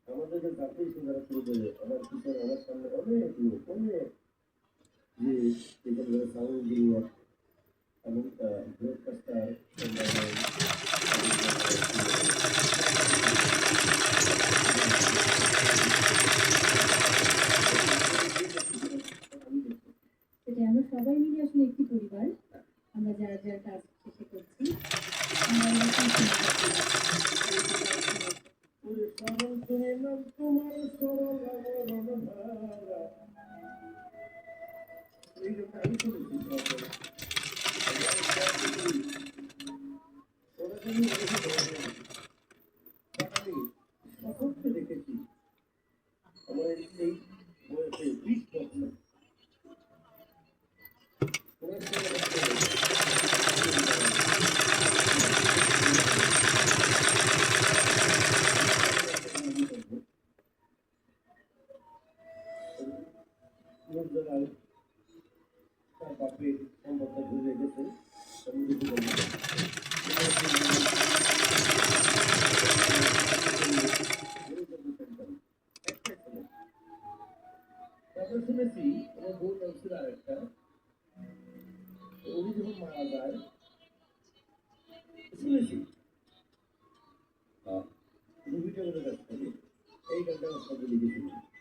আমাদের চাকরি যারা শুরু করে আমার পিছনে আমার সামনে অনেক লোক অনেক যে এখানে সাউন্ড ইঞ্জিনিয়ার এবং ব্রডকাস্টার আমরা সবাই মিলে আসলে একটি পরিবার। আমরা যার যার কাজ শেষে করছি। দেখেছি আমার এই বয়সে 20 বছর তার বাপের সম্পদটা ভুলে গেছে তারপরে শুনেছি আমার বউ ছিল আরেকটা উনি যখন মারা যায় শুনেছি রুবিটা বলে কাছ থেকে এই গানটা আমার সাথে লিখেছিলেন